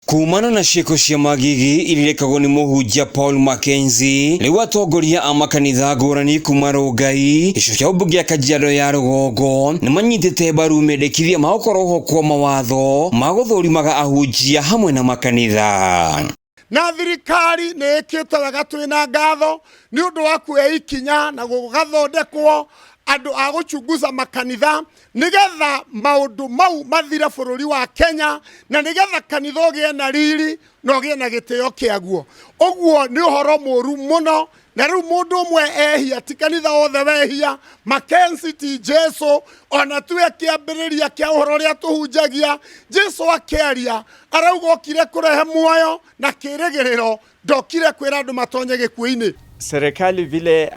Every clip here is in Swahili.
Kumana na ciĩko cia magigi irekagwo ni Ahunjia Paul Mackenzie riu atongoria a makanitha ngũrani kuma Rongai gĩcigo kĩa ũmbunge Kajiado ya Rũgongo nĩ manyitĩte mbaru mendekithia ma gũkorwo ho kwa mawatho ma gũthũrimaga ahunjia hamwe na makanitha. Na thirikari nĩ ĩkĩte wega twĩna ngatho nĩ ũndũ wa kuoya ikinya na gũgathondekwo andũ a gũchunguza makanitha nigetha maundu mau mathire bũrũri wa Kenya na nigetha kanitha ũgĩe na riri na ũgĩe na gĩtĩo kĩaguo. Ũguo nĩ ũhoro mũru mũno na rĩu mũndũ ũmwe ehia ti kanitha othe wehia. Mackenzie ti Jesu ona tuwe kĩambĩrĩria kĩa ũhoro ũrĩa tũhunjagia. Jesu akĩaria arauga okire kũrehe muoyo na kĩrĩgĩrĩro, ndokire kwĩra andũ matonye gĩkuũ-inĩ. Serikali vile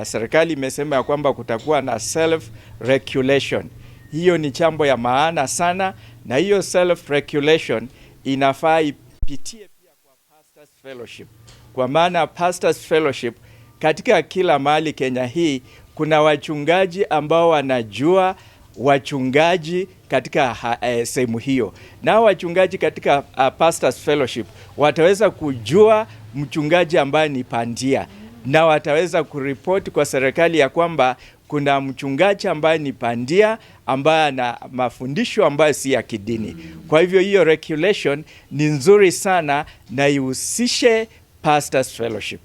serikali imesema ya kwamba kutakuwa na self regulation. Hiyo ni jambo ya maana sana, na hiyo self regulation inafaa ipitie pia kwa pastors fellowship. Kwa maana pastors fellowship katika kila mahali Kenya hii kuna wachungaji ambao wanajua wachungaji katika sehemu hiyo. Na wachungaji katika pastors fellowship wataweza kujua mchungaji ambaye ni pandia, na wataweza kuripoti kwa serikali ya kwamba kuna mchungaji ambaye ni pandia ambaye ana mafundisho ambayo si ya kidini. Kwa hivyo hiyo regulation ni nzuri sana na ihusishe pastors fellowship.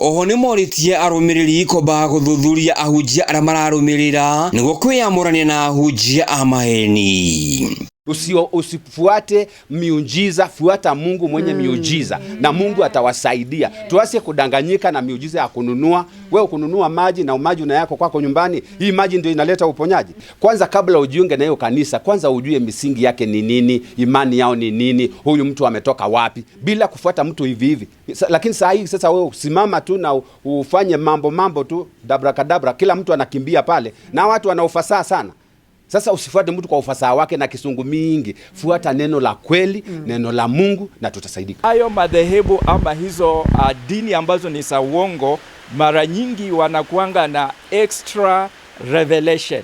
Oho nĩ moritie arũmĩrĩri ikoba gũthuthuria ahunjia arĩa mararũmĩrĩra nĩguo kwĩyamũrania na ahunjia a maheni. Usifuate miujiza, fuata Mungu mwenye miujiza na Mungu atawasaidia. Tuasie kudanganyika na miujiza ya kununua. Wewe kununua maji na maji una yako kwako nyumbani, hii maji ndio inaleta uponyaji. Kwanza kabla ujiunge na hiyo kanisa, kwanza ujue misingi yake ni nini, imani yao ni nini, huyu mtu ametoka wapi, bila kufuata mtu hivi hivi. Lakini saa hii sasa wewe usimama tu na ufanye mambo tu dabrakadabra, kila mtu anakimbia pale na watu wana ufasaha sana. Sasa usifuate mtu kwa ufasaha wake na kisungu mingi, fuata neno la kweli, neno la Mungu na tutasaidika. Hayo madhehebu ama hizo dini ambazo ni za uongo mara nyingi wanakuanga na extra revelation.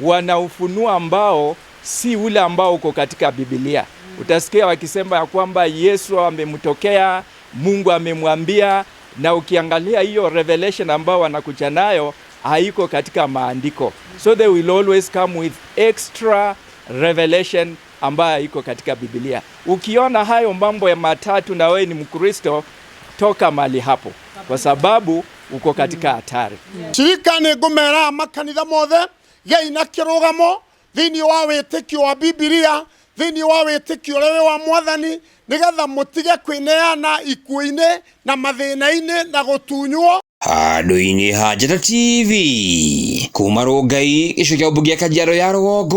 Wanaufunua ambao si ule ambao uko katika Biblia. Utasikia wakisema ya kwamba Yesu amemtokea, Mungu amemwambia, na ukiangalia hiyo revelation ambao wanakuja nayo haiko katika maandiko. So they will always come with extra revelation ambayo iko katika Biblia. Ukiona hayo mambo ya matatu na wewe ni Mkristo, toka mali hapo, kwa sababu uko katika hatari. Shirika nĩ ngũmera makanitha mothe gei na kĩrũgamo thĩinĩ wa wĩtĩkio wa Biblia, thĩinĩ wa wĩtĩkio ũrĩa wa Mwathani, nĩgetha mũtige kwĩneana ikuũ-inĩ na mathĩna-inĩ na gũtunywo. Handũ-inĩ ha Njata TV kuma Rongai gĩcigo kĩa ũmbunge Kajiado ya Rũgongo.